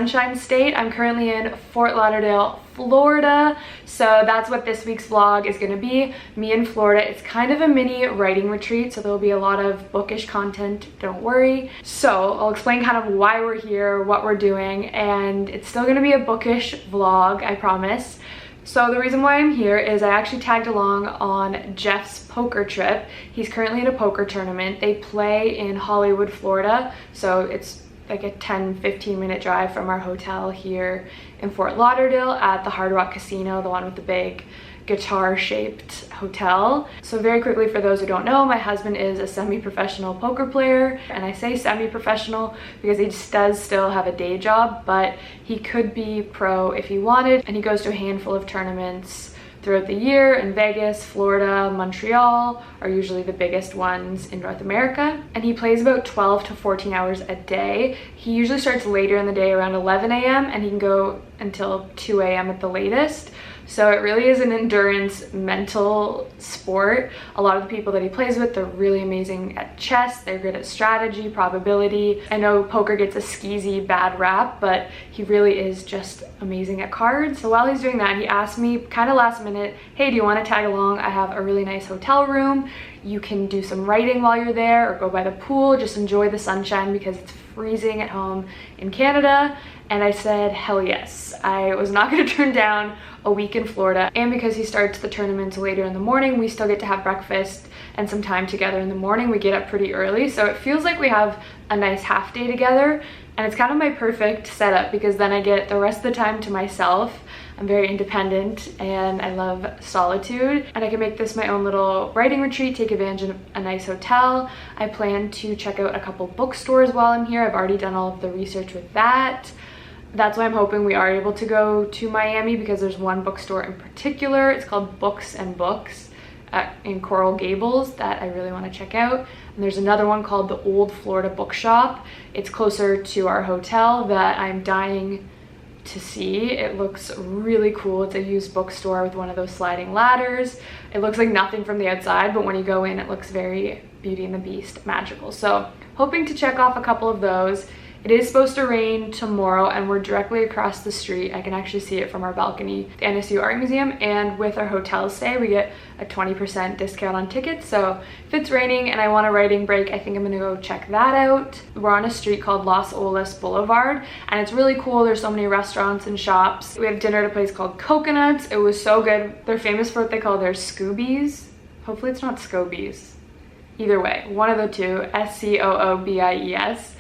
Sunshine State. I'm currently in Fort Lauderdale, Florida, so that's what this week's vlog is going to be, me in Florida. It's kind of a mini writing retreat, so there'll be a lot of bookish content, don't worry. So I'll explain kind of why we're here, what we're doing, and it's still going to be a bookish vlog, I promise. So the reason why I'm here is I actually tagged along on Jeff's poker trip. He's currently in a poker tournament. They play in Hollywood, Florida, so it's like a 10-15 minute drive from our hotel here in Fort Lauderdale at the Hard Rock Casino, the one with the big guitar-shaped hotel. So very quickly, for those who don't know, my husband is a semi-professional poker player, and I say semi-professional because he does still have a day job, but he could be pro if he wanted, and he goes to a handful of tournaments throughout the year in Vegas, Florida, Montreal are usually the biggest ones in North America. And he plays about 12 to 14 hours a day. He usually starts later in the day around 11 a.m. and he can go until 2 a.m. at the latest. So it really is an endurance mental sport. A lot of the people that he plays with, they're really amazing at chess. They're good at strategy, probability. I know poker gets a skeezy bad rap, but he really is just amazing at cards. So while he's doing that, he asked me kind of last minute, hey, do you want to tag along? I have a really nice hotel room. You can do some writing while you're there or go by the pool, just enjoy the sunshine because it's freezing at home in Canada. And I said, hell yes. I was not going to turn down a week in Florida. And because he starts the tournaments later in the morning, we still get to have breakfast and some time together in the morning. We get up pretty early, so it feels like we have a nice half day together. And it's kind of my perfect setup because then I get the rest of the time to myself. I'm very independent and I love solitude, and I can make this my own little writing retreat, take advantage of a nice hotel. I plan to check out a couple bookstores while I'm here. I've already done all of the research with that. That's why I'm hoping we are able to go to Miami, because there's one bookstore in particular. It's called Books and Books in Coral Gables that I really want to check out. And there's another one called the Old Florida Bookshop. It's closer to our hotel that I'm dying to see. It looks really cool. It's a used bookstore with one of those sliding ladders. It looks like nothing from the outside, but when you go in, it looks very Beauty and the Beast magical. So hoping to check off a couple of those. It is supposed to rain tomorrow, and we're directly across the street. I can actually see it from our balcony, the NSU Art Museum, and with our hotel stay, we get a 20% discount on tickets. So if it's raining and I want a writing break, I think I'm gonna go check that out. We're on a street called Los Olas Boulevard, and it's really cool. There's so many restaurants and shops. We had dinner at a place called Coconuts. It was so good. They're famous for what they call their Scoobies. Hopefully it's not Scobies. Either way, one of the two, Scoobies.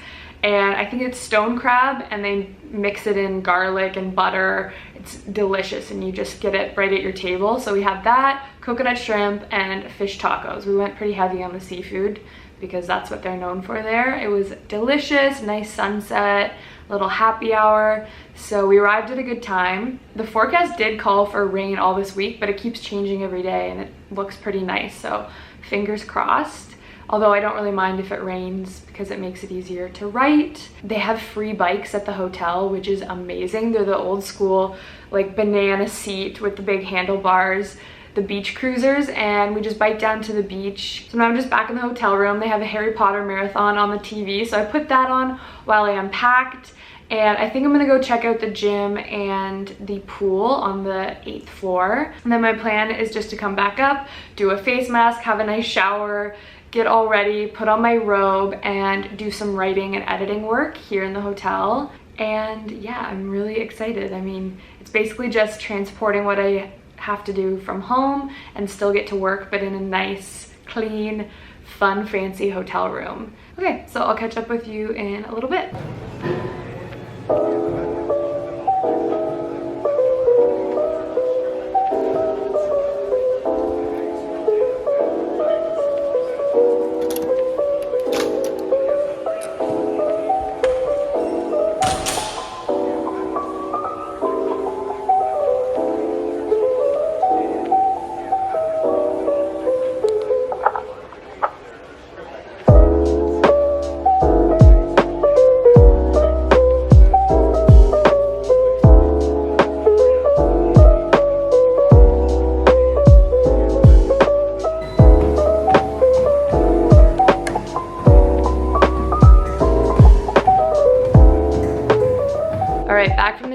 And I think it's stone crab, and they mix it in garlic and butter. It's delicious, and you just get it right at your table. So we had that, coconut shrimp, and fish tacos. We went pretty heavy on the seafood because that's what they're known for there. It was delicious, nice sunset, little happy hour. So we arrived at a good time. The forecast did call for rain all this week, but it keeps changing every day, and it looks pretty nice. So fingers crossed. Although I don't really mind if it rains because it makes it easier to write. They have free bikes at the hotel, which is amazing. They're the old school, like, banana seat with the big handlebars, the beach cruisers, and we just bike down to the beach. So now I'm just back in the hotel room. They have a Harry Potter marathon on the TV, so I put that on while I unpacked. And I think I'm gonna go check out the gym and the pool on the 8th floor. And then my plan is just to come back up, do a face mask, have a nice shower, get all ready, put on my robe, and do some writing and editing work here in the hotel. And yeah, I'm really excited. I mean, it's basically just transporting what I have to do from home and still get to work, but in a nice, clean, fun, fancy hotel room. Okay, so I'll catch up with you in a little bit.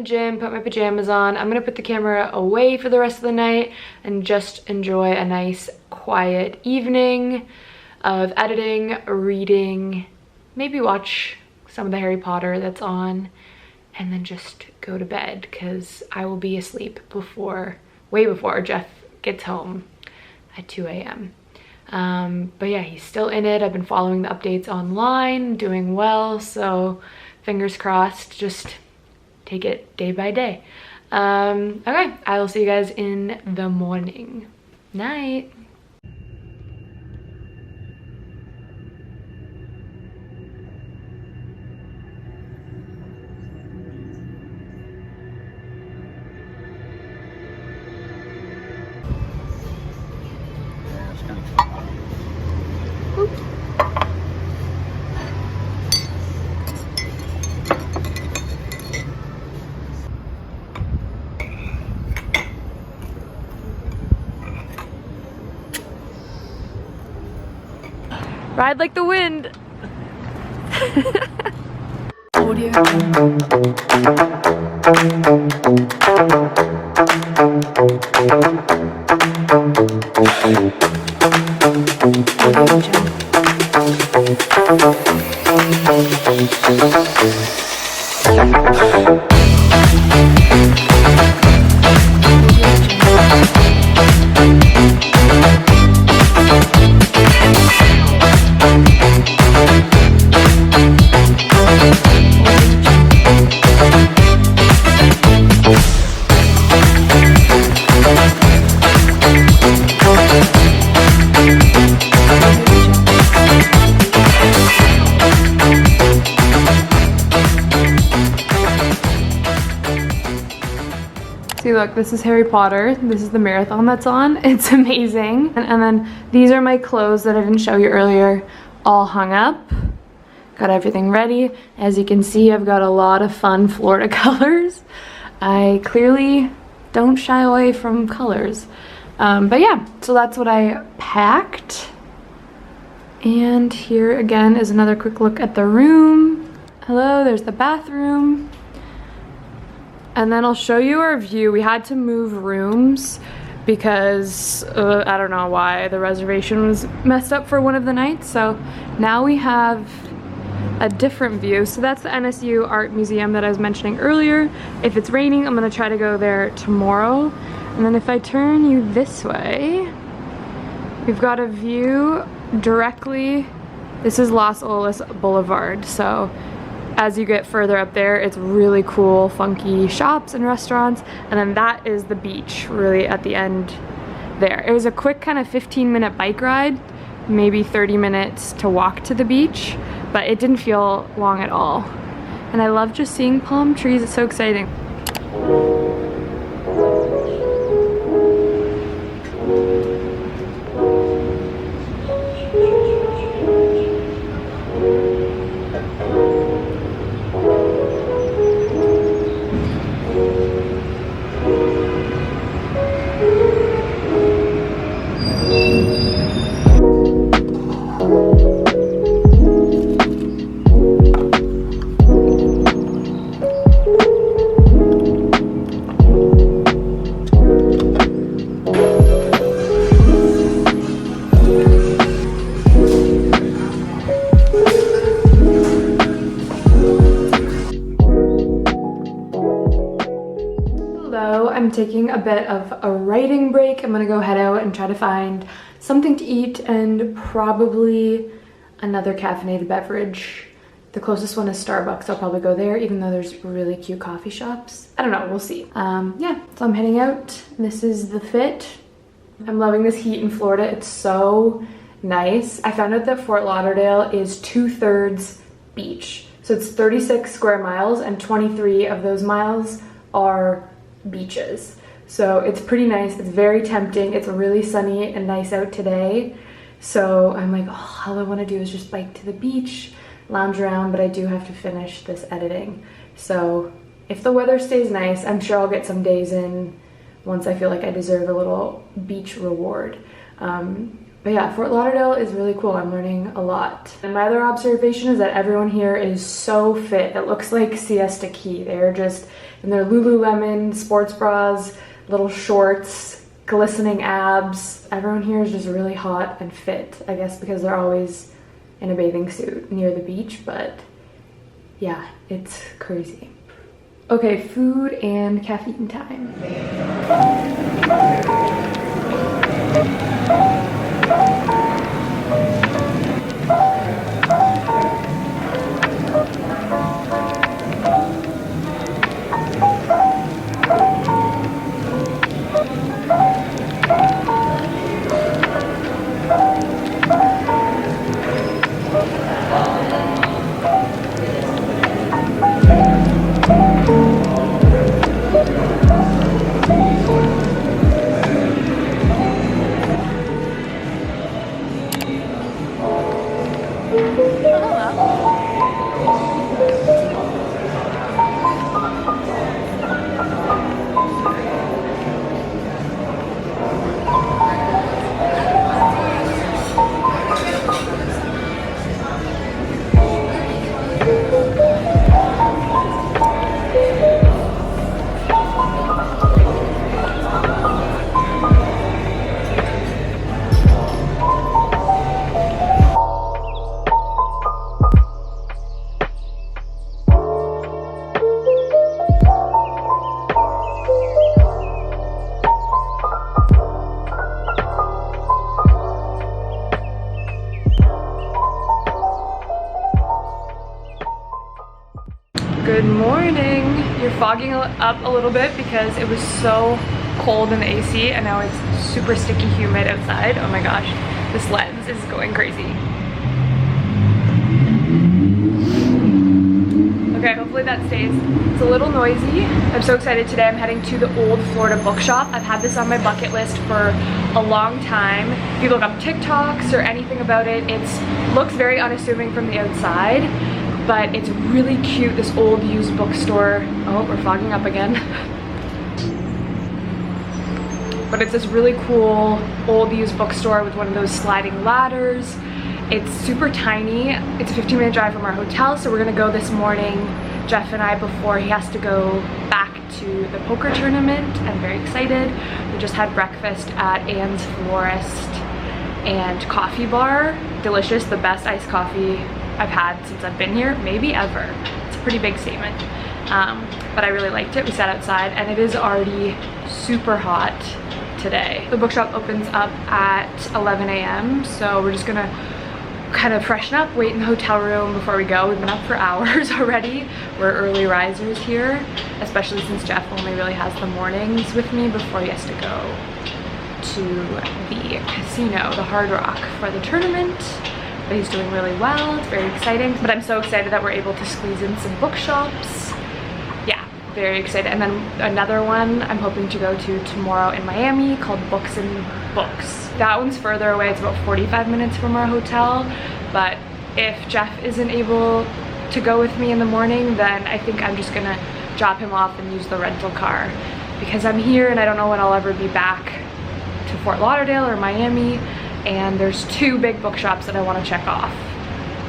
the gym, put my pajamas on. I'm gonna put the camera away for the rest of the night and just enjoy a nice quiet evening of editing, reading, maybe watch some of the Harry Potter that's on, and then just go to bed because I will be asleep way before Jeff gets home at 2 a.m. But yeah, he's still in it. I've been following the updates online, doing well, so fingers crossed, just take it day by day. Okay, I will see you guys in the morning. Night. Ride like the wind. Audio. See, look, this is Harry Potter. This is the marathon that's on. It's amazing. And then these are my clothes that I didn't show you earlier, all hung up. Got everything ready. As you can see, I've got a lot of fun Florida colors. I clearly don't shy away from colors. But yeah, so that's what I packed. And here again is another quick look at the room. Hello, there's the bathroom. And then I'll show you our view. We had to move rooms because I don't know why, the reservation was messed up for one of the nights. So now we have a different view. So that's the NSU Art Museum that I was mentioning earlier. If it's raining, I'm gonna try to go there tomorrow. And then if I turn you this way, we've got a view directly. This is Los Olas Boulevard. So as you get further up there, it's really cool, funky shops and restaurants. And then that is the beach, really at the end there. It was a quick kind of 15-minute bike ride, maybe 30 minutes to walk to the beach, but it didn't feel long at all. And I love just seeing palm trees, it's so exciting. I'm taking a bit of a writing break. I'm gonna go head out and try to find something to eat and probably another caffeinated beverage. The closest one is Starbucks. I'll probably go there, even though there's really cute coffee shops. I don't know, we'll see. Yeah, so I'm heading out. This is the fit. I'm loving this heat in Florida. It's so nice. I found out that Fort Lauderdale is 2/3 beach. So it's 36 square miles and 23 of those miles are beaches. So it's pretty nice. It's very tempting. It's really sunny and nice out today. So I'm like, oh, all I want to do is just bike to the beach, lounge around, but I do have to finish this editing. So if the weather stays nice, I'm sure I'll get some days in once I feel like I deserve a little beach reward. But yeah, Fort Lauderdale is really cool. I'm learning a lot. And my other observation is that everyone here is so fit. It looks like Siesta Key. They're just And they're Lululemon sports bras, little shorts, glistening abs. Everyone here is just really hot and fit, I guess because they're always in a bathing suit near the beach, but yeah, it's crazy. Okay, food and caffeine time. Good morning. You're fogging up a little bit because it was so cold in the AC and now it's super sticky humid outside. Oh my gosh, this lens is going crazy. Okay, hopefully that stays. It's a little noisy. I'm so excited today. I'm heading to the Old Florida Bookshop. I've had this on my bucket list for a long time. If you look up TikToks or anything about it, it looks very unassuming from the outside, but it's really cute, this old used bookstore. Oh, we're fogging up again. But it's this really cool old used bookstore with one of those sliding ladders. It's super tiny. It's a 15-minute drive from our hotel, so we're gonna go this morning, Jeff and I, before he has to go back to the poker tournament. I'm very excited. We just had breakfast at Anne's Florist and Coffee Bar. Delicious, the best iced coffee I've had since I've been here, maybe ever. It's a pretty big statement, but I really liked it. We sat outside and it is already super hot today. The bookshop opens up at 11 a.m. so we're just gonna kind of freshen up, wait in the hotel room before we go. We've been up for hours already. We're early risers here, especially since Jeff only really has the mornings with me before he has to go to the casino, the Hard Rock, for the tournament. But he's doing really well. It's very exciting. But I'm so excited that we're able to squeeze in some bookshops. Yeah, very excited. And then another one I'm hoping to go to tomorrow in Miami called Books and Books. That one's further away. It's about 45 minutes from our hotel. But if Jeff isn't able to go with me in the morning, then I think I'm just gonna drop him off and use the rental car, because I'm here and I don't know when I'll ever be back to Fort Lauderdale or Miami. And there's two big bookshops that I want to check off,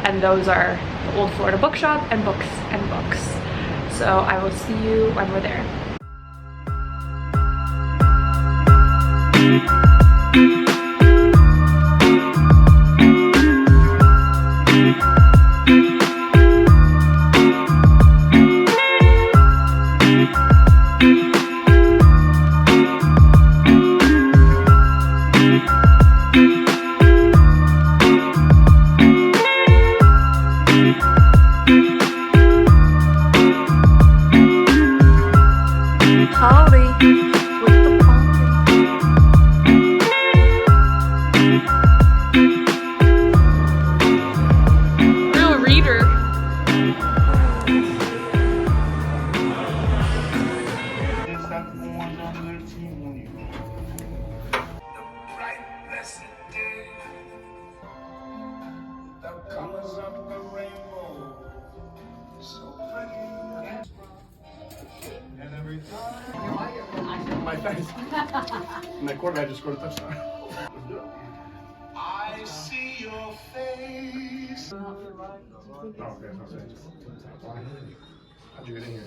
and those are the Old Florida Bookshop and Books and Books. So I will see you when we're there. My quarterback just scored a touchdown. I see your face. Oh, okay, how'd you get in here?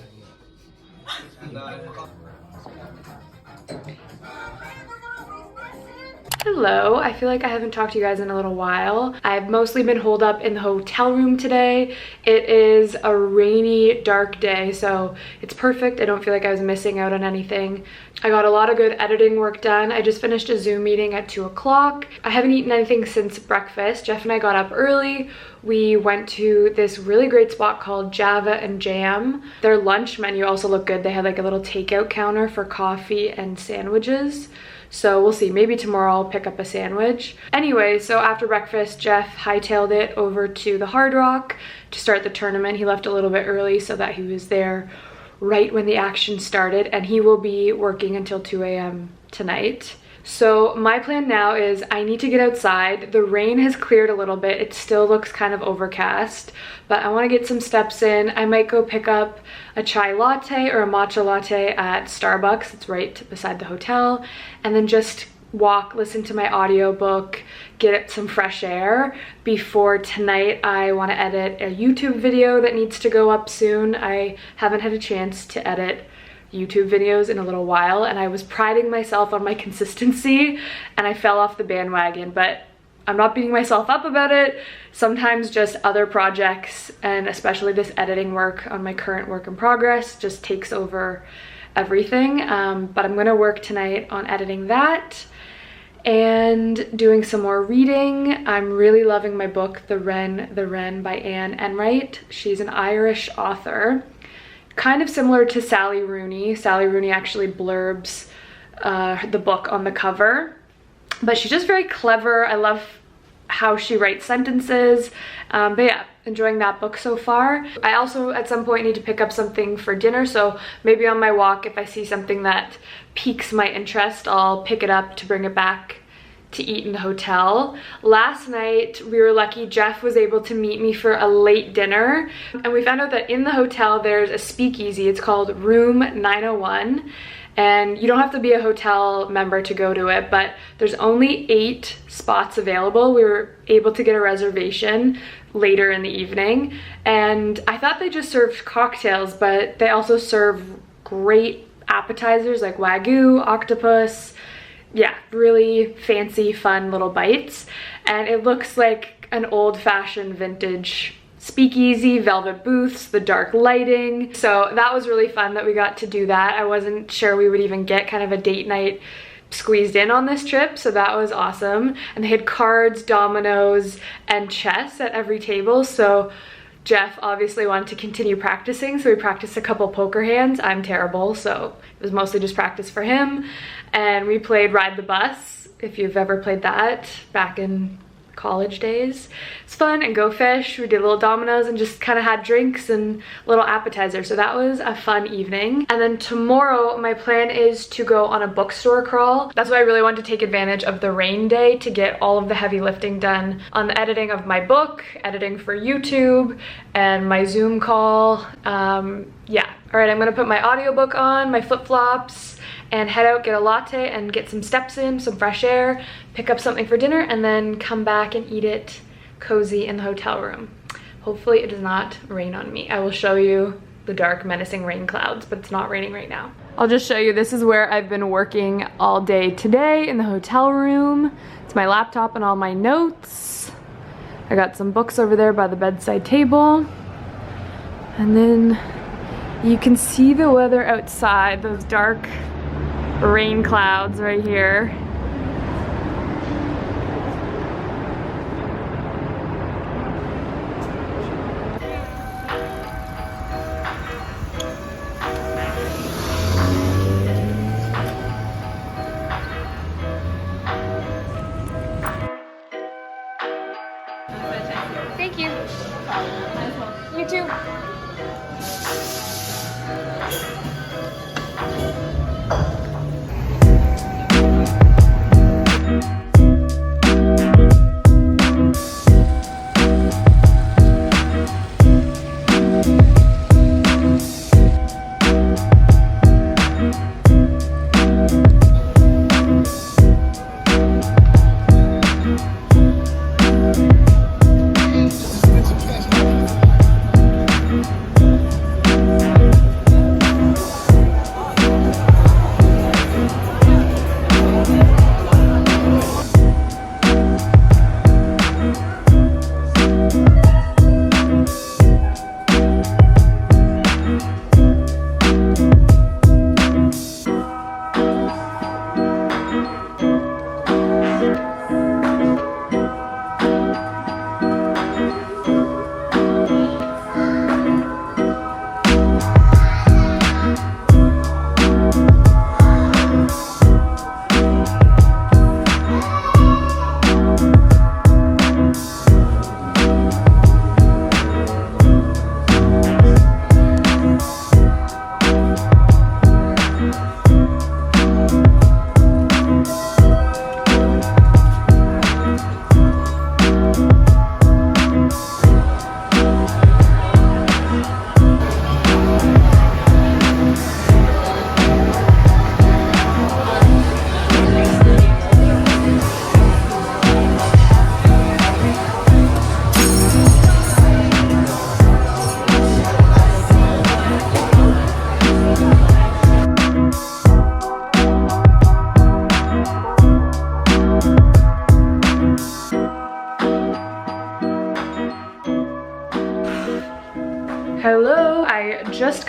Hello, I feel like I haven't talked to you guys in a little while. I've mostly been holed up in the hotel room today. It is a rainy, dark day, so it's perfect. I don't feel like I was missing out on anything. I got a lot of good editing work done. I just finished a Zoom meeting at 2 o'clock. I haven't eaten anything since breakfast. Jeff and I got up early. We went to this really great spot called Java and Jam. Their lunch menu also looked good. They had like a little takeout counter for coffee and sandwiches. So we'll see, maybe tomorrow I'll pick up a sandwich. Anyway, so after breakfast, Jeff hightailed it over to the Hard Rock to start the tournament. He left a little bit early so that he was there right when the action started, and he will be working until 2 a.m. tonight. So my plan now is I need to get outside. The rain has cleared a little bit. It still looks kind of overcast, but I want to get some steps in. I might go pick up a chai latte or a matcha latte at Starbucks. It's right beside the hotel, and then just walk, listen to my audiobook, get some fresh air before tonight. I want to edit a YouTube video that needs to go up soon. I haven't had a chance to edit YouTube videos in a little while, and I was priding myself on my consistency and I fell off the bandwagon, but I'm not beating myself up about it. Sometimes just other projects, and especially this editing work on my current work in progress, just takes over everything. But I'm gonna work tonight on editing that and doing some more reading. I'm really loving my book, The Wren by Anne Enright. She's an Irish author. Kind of similar to Sally Rooney. Sally Rooney actually blurbs the book on the cover, but she's just very clever. I love how she writes sentences. But yeah, enjoying that book so far. I also at some point need to pick up something for dinner, so maybe on my walk, if I see something that piques my interest, I'll pick it up to bring it back to eat in the hotel. Last night we were lucky. Jeff was able to meet me for a late dinner, and we found out that in the hotel there's a speakeasy. It's called Room 901, and you don't have to be a hotel member to go to it, but there's only 8 spots available. We were able to get a reservation later in the evening, and I thought they just served cocktails, but they also serve great appetizers like wagyu, octopus. Yeah, really fancy, fun little bites. And it looks like an old-fashioned vintage speakeasy, velvet booths, the dark lighting. So that was really fun that we got to do that. I wasn't sure we would even get kind of a date night squeezed in on this trip, so that was awesome. And they had cards, dominoes, and chess at every table. So Jeff obviously wanted to continue practicing, so we practiced a couple poker hands. I'm terrible, so it was mostly just practice for him. And we played Ride the Bus, if you've ever played that back in college days. It's fun. And Go Fish, we did little dominoes and just kind of had drinks and little appetizers. So that was a fun evening. And then tomorrow, my plan is to go on a bookstore crawl. That's why I really wanted to take advantage of the rain day to get all of the heavy lifting done on the editing of my book, editing for YouTube, and my Zoom call. Yeah. All right, I'm gonna put my audiobook on, my flip-flops, and head out, get a latte, and get some steps in, some fresh air, pick up something for dinner, and then come back and eat it cozy in the hotel room. Hopefully it does not rain on me. I will show you the dark, menacing rain clouds, but it's not raining right now. I'll just show you, this is where I've been working all day today in the hotel room. It's my laptop and all my notes. I got some books over there by the bedside table. And then you can see the weather outside, those dark rain clouds right here. Thank you. You too.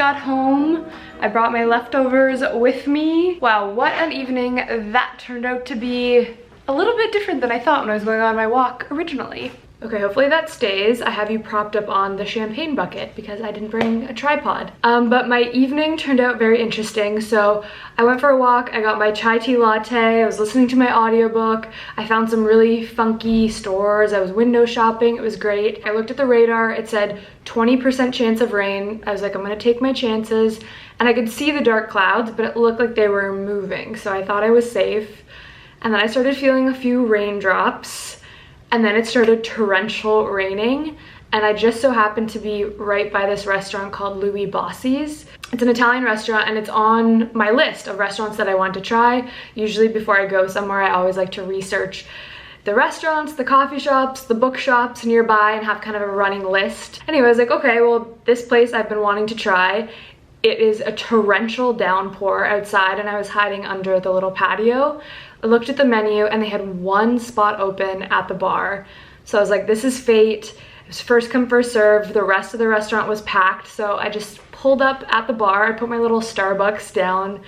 got home. I brought my leftovers with me. Wow, what an evening that turned out to be. A little bit different than I thought when I was going on my walk originally. Okay, hopefully that stays. I have you propped up on the champagne bucket because I didn't bring a tripod. But my evening turned out very interesting. So I went for a walk, I got my chai tea latte, I was listening to my audiobook, I found some really funky stores, I was window shopping, it was great. I looked at the radar, it said 20% chance of rain. I was like, I'm gonna take my chances. And I could see the dark clouds, but it looked like they were moving. So I thought I was safe. And then I started feeling a few raindrops. And then it started torrential raining, and I just so happened to be right by this restaurant called Louis Bossi's. It's an Italian restaurant, and it's on my list of restaurants that I want to try. Usually before I go somewhere, I always like to research the restaurants, the coffee shops, the bookshops nearby, and have kind of a running list. Anyway, I was like, okay, well, this place I've been wanting to try. It is a torrential downpour outside, and I was hiding under the little patio. I looked at the menu and they had one spot open at the bar. So I was like, this is fate. It was first come, first serve. The rest of the restaurant was packed. So I just pulled up at the bar. I put my little Starbucks down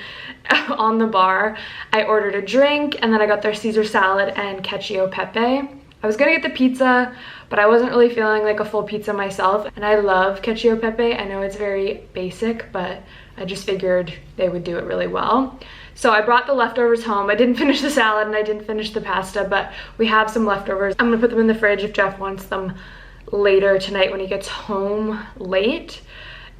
on the bar. I ordered a drink, and then I got their Caesar salad and cacio pepe. I was gonna get the pizza, but I wasn't really feeling like a full pizza myself. And I love cacio pepe. I know it's very basic, but I just figured they would do it really well. So I brought the leftovers home. I didn't finish the salad and I didn't finish the pasta, but we have some leftovers. I'm gonna put them in the fridge if Jeff wants them later tonight when he gets home late.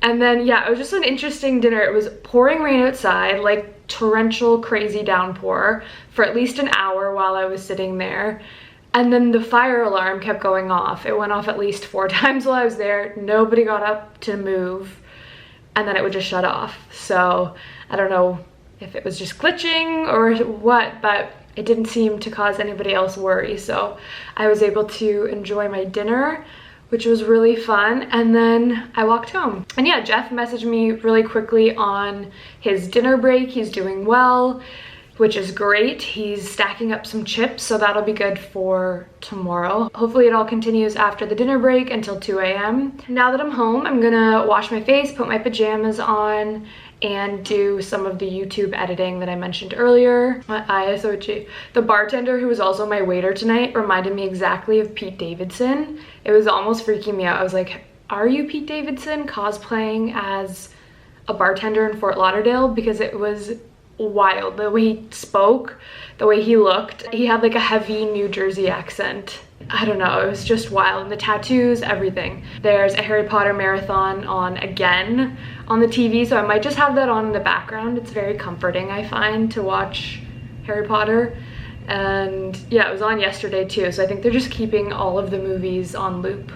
And then, yeah, it was just an interesting dinner. It was pouring rain outside, like torrential, crazy downpour for at least an hour while I was sitting there. And then the fire alarm kept going off. It went off at least 4 times while I was there. Nobody got up to move, and then it would just shut off. So I don't know if it was just glitching or what, but it didn't seem to cause anybody else worry. So I was able to enjoy my dinner, which was really fun. And then I walked home. And yeah, Jeff messaged me really quickly on his dinner break. He's doing well, which is great. He's stacking up some chips, so that'll be good for tomorrow. Hopefully it all continues after the dinner break until 2 a.m. Now that I'm home, I'm gonna wash my face, put my pajamas on, and do some of the YouTube editing that I mentioned earlier. My eyes so itchy. The bartender who was also my waiter tonight reminded me exactly of Pete Davidson. It was almost freaking me out. I was like, are you Pete Davidson cosplaying as a bartender in Fort Lauderdale? Because it was wild. The way he spoke, the way he looked. He had like a heavy New Jersey accent. I don't know, it was just wild. And the tattoos, everything. There's a Harry Potter marathon on again on the TV, so I might just have that on in the background. It's very comforting, I find, to watch Harry Potter. And yeah, it was on yesterday too, so I think they're just keeping all of the movies on loop.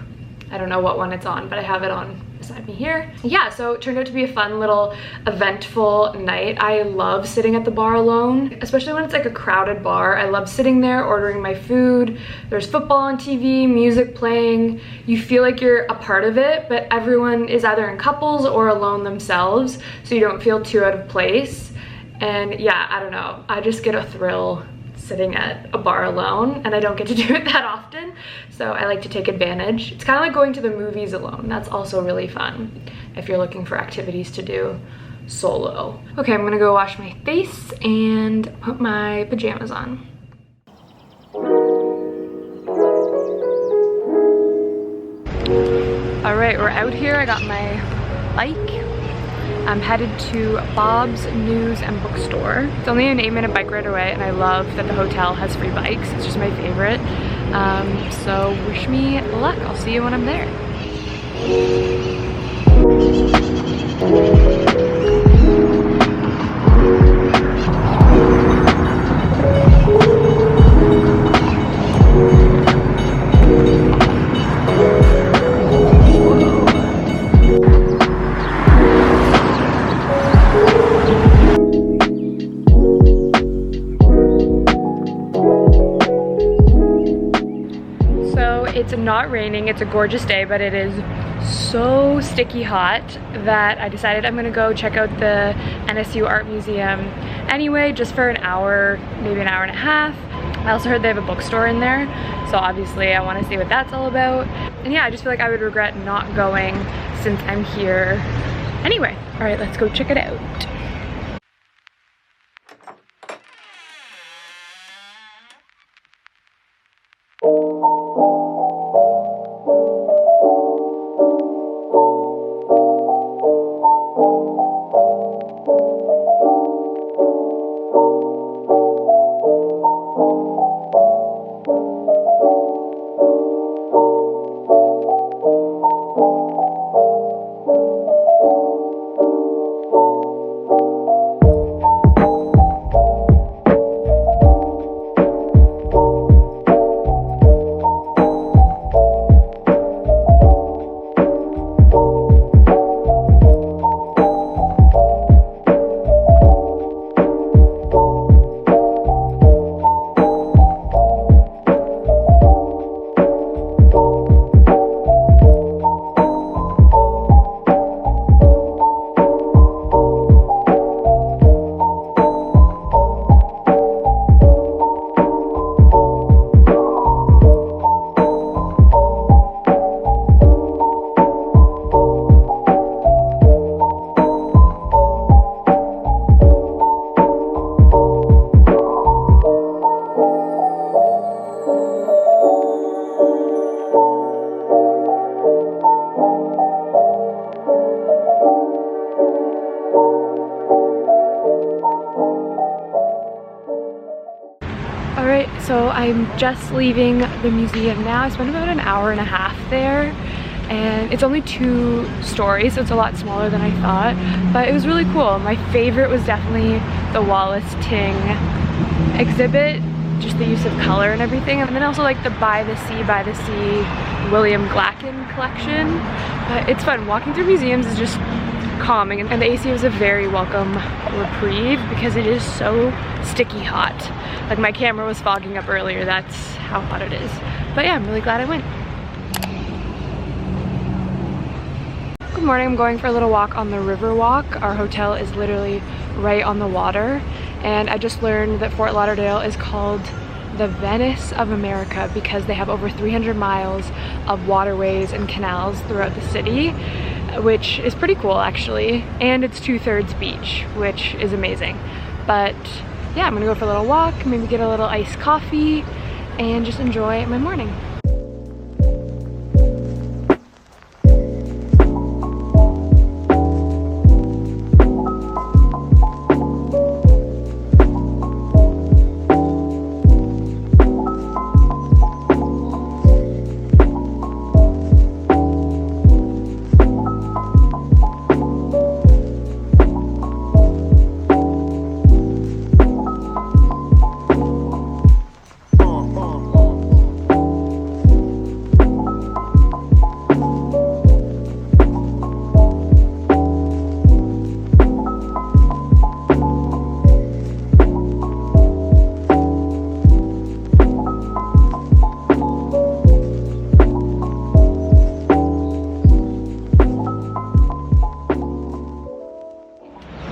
I don't know what one it's on, but I have it on beside me here. Yeah, so it turned out to be a fun little eventful night. I love sitting at the bar alone, especially when it's like a crowded bar. I love sitting there ordering my food. There's football on TV, music playing. You feel like you're a part of it, but everyone is either in couples or alone themselves, so you don't feel too out of place. And yeah, I don't know, I just get a thrill sitting at a bar alone, and I don't get to do it that often, so I like to take advantage. It's kind of like going to the movies alone. That's also really fun if you're looking for activities to do solo. Okay, I'm gonna go wash my face and put my pajamas on. All right, we're out here. I got my bike. I'm headed to Bob's News and Bookstore. It's only an 8-minute bike ride away, and I love that the hotel has free bikes. It's just my favorite. So wish me luck. I'll see you when I'm there. It's not raining, it's a gorgeous day, but it is so sticky hot that I decided I'm gonna go check out the NSU Art Museum anyway, just for an hour, maybe an hour and a half. I also heard they have a bookstore in there, so obviously I want to see what that's all about. And yeah, I just feel like I would regret not going since I'm here Anyway, all right, let's go check it out. Alright, so I'm just leaving the museum now. I spent about an hour and a half there, and it's only 2 stories, so it's a lot smaller than I thought, but it was really cool. My favorite was definitely the Wallace Ting exhibit, just the use of color and everything, and then also like the By the Sea William Glacken collection. But it's fun. Walking through museums is just calming, and the AC was a very welcome reprieve because it is so sticky hot. Like, my camera was fogging up earlier, that's how hot it is. But yeah, I'm really glad I went. Good morning, I'm going for a little walk on the river walk. Our hotel is literally right on the water, and I just learned that Fort Lauderdale is called the Venice of America because they have over 300 miles of waterways and canals throughout the city, which is pretty cool actually, and it's 2/3 beach, which is amazing. But yeah, I'm gonna go for a little walk, maybe get a little iced coffee, and just enjoy my morning.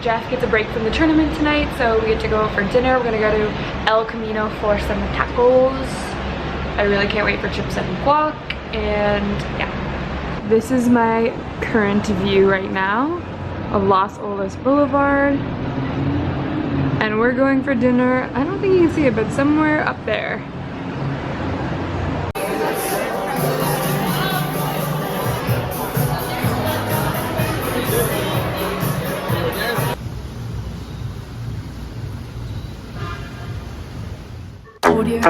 Jeff gets a break from the tournament tonight, so we get to go out for dinner. We're gonna go to El Camino for some tacos. I really can't wait for chips and guac, and yeah. This is my current view right now of Los Olas Boulevard. And we're going for dinner. I don't think you can see it, but somewhere up there. Audio.